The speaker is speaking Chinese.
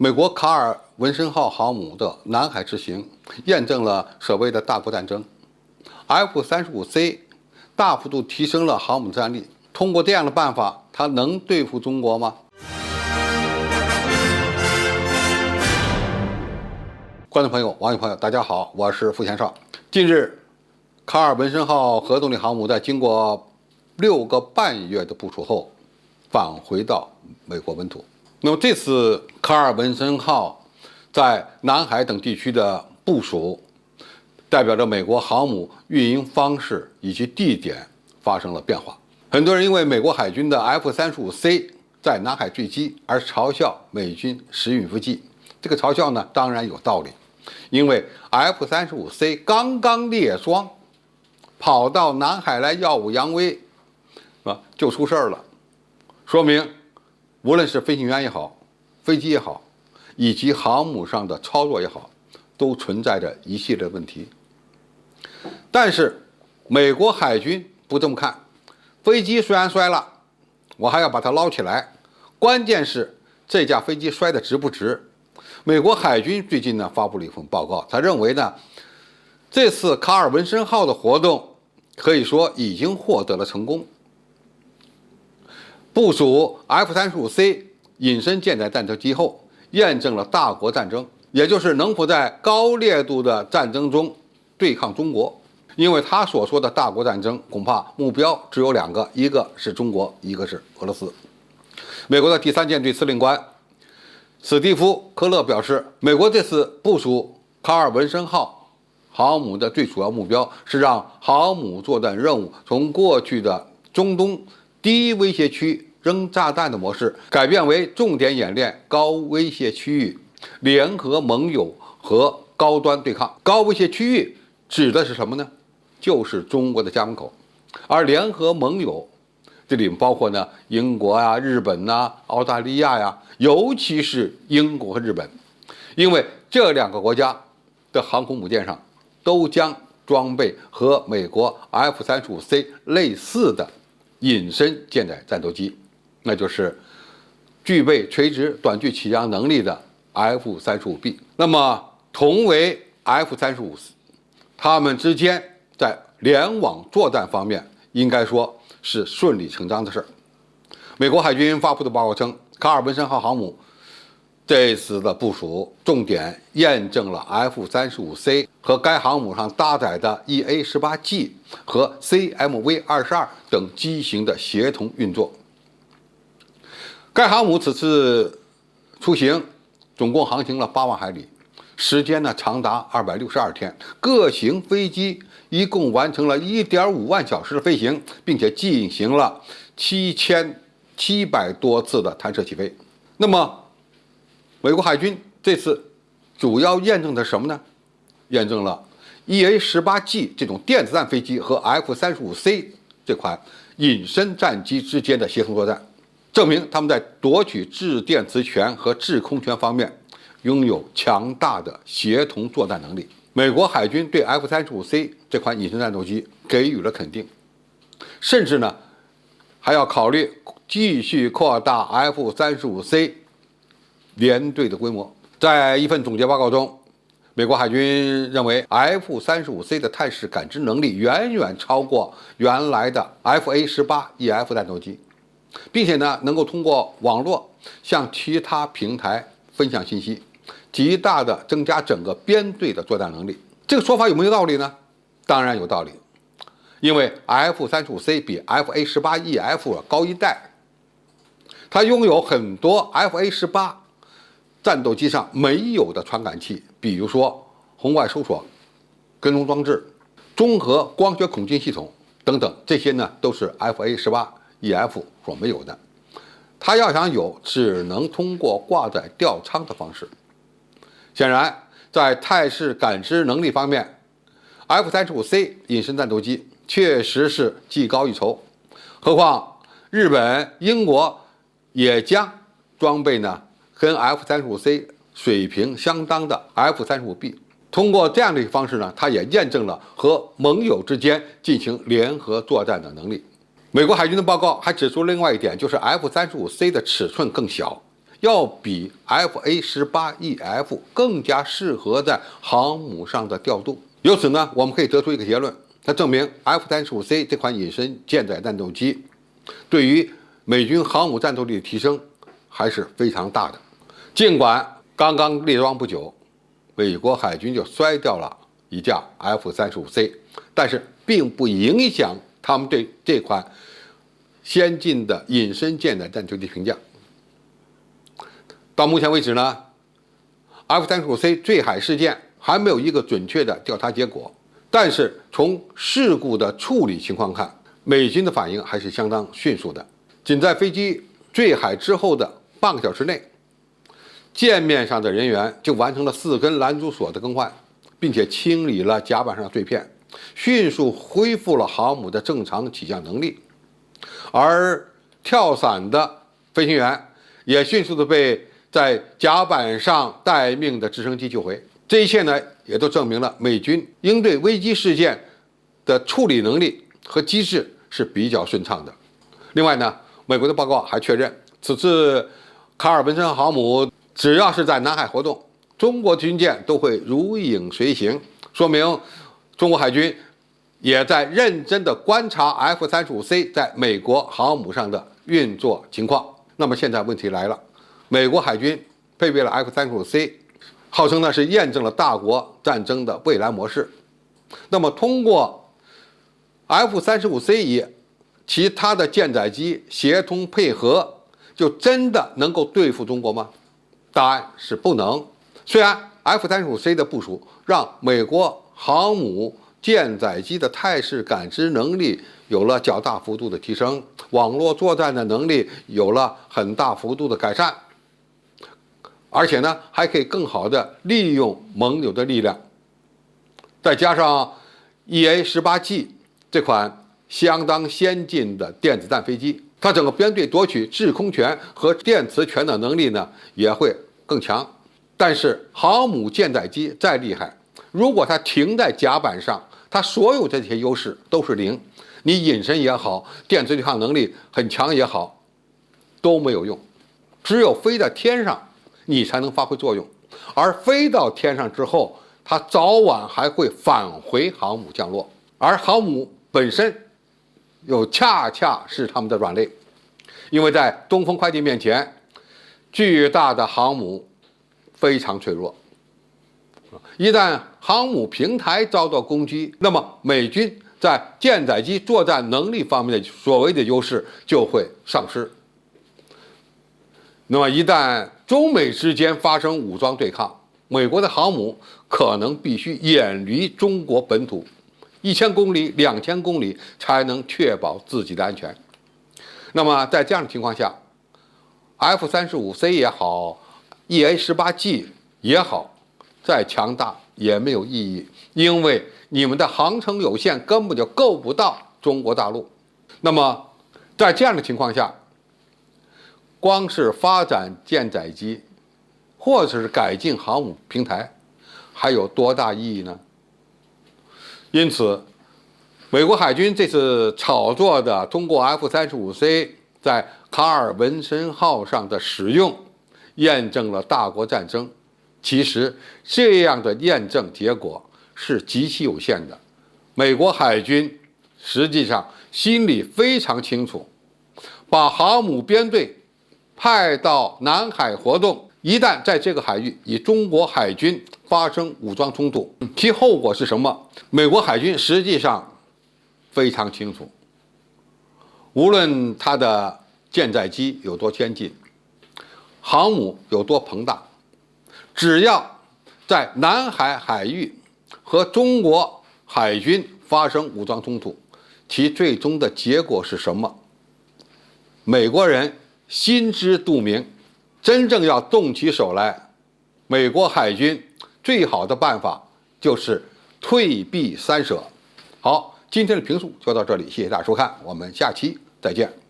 美国卡尔文森号航母的南海之行，验证了所谓的大国战争。F-35C 大幅度提升了航母战力，通过这样的办法，它能对付中国吗？观众朋友、网友朋友，大家好，我是付贤少。近日，卡尔文森号核动力航母在经过6个半月的部署后，返回到美国本土。那么这次卡尔文森号在南海等地区的部署，代表着美国航母运营方式以及地点发生了变化。很多人因为美国海军的 F-35C 在南海坠机而嘲笑美军时运不济，这个嘲笑呢当然有道理，因为 F-35C 刚刚列装，跑到南海来耀武扬威，就出事儿了，说明无论是飞行员也好，飞机也好，以及航母上的操作也好，都存在着一系列问题。但是美国海军不这么看，飞机虽然摔了，我还要把它捞起来，关键是这架飞机摔得值不值。美国海军最近呢发布了一份报告，他认为呢，这次卡尔文森号的活动可以说已经获得了成功。部署 F-35C 隐身舰载战斗机后，验证了大国战争，也就是能否在高烈度的战争中对抗中国。因为他所说的大国战争，恐怕目标只有2个，一个是中国，一个是俄罗斯。美国的第3舰队司令官史蒂夫·科勒表示，美国这次部署卡尔文森号航母的最主要目标是让航母作战任务从过去的中东低威胁区扔炸弹的模式，改变为重点演练高威胁区域联合盟友和高端对抗。高威胁区域指的是什么呢？就是中国的家门口。而联合盟友这里包括呢英国啊、日本啊、澳大利亚呀，尤其是英国和日本，因为这2个国家的航空母舰上都将装备和美国 F-35C 类似的隐身舰载战斗机，那就是具备垂直短距起降能力的 F-35B。那么同为 F-35， 它们之间在联网作战方面应该说是顺理成章的事儿。美国海军发布的报告称，卡尔文森号航母这次的部署重点验证了 F-35C 和该航母上搭载的 EA-18G 和 CMV-22 等机型的协同运作。该航母此次出行总共航行了8万海里，时间呢长达262天，各型飞机一共完成了1.5万小时的飞行，并且进行了7700多次的弹射起飞。那么美国海军这次主要验证的什么呢？验证了 EA-18G 这种电子战飞机和 F-35C 这款隐身战机之间的协同作战，证明他们在夺取制电磁权和制空权方面拥有强大的协同作战能力。美国海军对 F-35C 这款隐身战斗机给予了肯定，甚至呢还要考虑继续扩大 F-35C 联队的规模。在一份总结报告中，美国海军认为 F-35C 的态势感知能力远远超过原来的 FA-18EF 战斗机，并且呢能够通过网络向其他平台分享信息，极大的增加整个编队的作战能力。这个说法有没有道理呢？当然有道理，因为 F-35C 比 FA-18EF 高1代，它拥有很多 FA-18战斗机上没有的传感器，比如说红外搜索、跟踪装置、综合光学孔径系统等等，这些呢都是 FA-18EF 所没有的。它要想有，只能通过挂载吊舱的方式。显然，在态势感知能力方面， F-35C 隐身战斗机确实是技高一筹。何况日本、英国也将装备呢跟 F-35C 水平相当的 F-35B。通过这样的一个方式呢，它也验证了和盟友之间进行联合作战的能力。美国海军的报告还指出另外一点，就是 F-35C 的尺寸更小，要比 FA-18EF 更加适合在航母上的调度。由此呢，我们可以得出一个结论，它证明 F-35C 这款隐身舰载战斗机对于美军航母战斗力的提升还是非常大的。尽管刚刚列装不久，美国海军就摔掉了一架 F-35C， 但是并不影响他们对这款先进的隐身舰载战斗机评价。到目前为止呢 ，F-35C 坠海事件还没有一个准确的调查结果，但是从事故的处理情况看，美军的反应还是相当迅速的。仅在飞机坠海之后的半个小时内，舰面上的人员就完成了4根拦阻索的更换，并且清理了甲板上的碎片，迅速恢复了航母的正常起降能力。而跳伞的飞行员也迅速的被在甲板上待命的直升机救回。这一切呢，也都证明了美军应对危机事件的处理能力和机制是比较顺畅的。另外呢，美国的报告还确认，此次卡尔文森航母只要是在南海活动，中国军舰都会如影随形，说明中国海军也在认真的观察 F-35C 在美国航母上的运作情况。那么现在问题来了，美国海军配备了 F-35C， 号称呢是验证了大国战争的未来模式。那么通过 F-35C 与其他的舰载机协同配合，就真的能够对付中国吗？答案是不能。虽然 F-35C 的部署让美国航母舰载机的态势感知能力有了较大幅度的提升，网络作战的能力有了很大幅度的改善，而且呢，还可以更好的利用盟友的力量，再加上 EA-18G 这款相当先进的电子战飞机，它整个编队夺取制空权和电磁权的能力呢也会更强。但是航母舰载机再厉害，如果它停在甲板上，它所有这些优势都是零，你隐身也好，电磁对抗能力很强也好，都没有用。只有飞在天上，你才能发挥作用。而飞到天上之后，它早晚还会返回航母降落，而航母本身又恰恰是他们的软肋，因为在东风快递面前，巨大的航母非常脆弱。一旦航母平台遭到攻击，那么美军在舰载机作战能力方面的所谓的优势就会丧失。那么一旦中美之间发生武装对抗，美国的航母可能必须远离中国本土1000公里、2000公里，才能确保自己的安全。那么在这样的情况下 ，F-35C 也好 ，EA-18G 也好，再强大也没有意义，因为你们的航程有限，根本就够不到中国大陆。那么在这样的情况下，光是发展舰载机，或者是改进航母平台，还有多大意义呢？因此，美国海军这次炒作的通过 F-35C 在卡尔文森号上的使用，验证了大国战争。其实这样的验证结果是极其有限的。美国海军实际上心里非常清楚，把航母编队派到南海活动，一旦在这个海域与中国海军发生武装冲突，其后果是什么？美国海军实际上非常清楚。无论它的舰载机有多先进，航母有多庞大，只要在南海海域和中国海军发生武装冲突，其最终的结果是什么？美国人心知肚明。真正要动起手来，美国海军最好的办法就是退避三舍。好，今天的评述就到这里，谢谢大家收看，我们下期再见。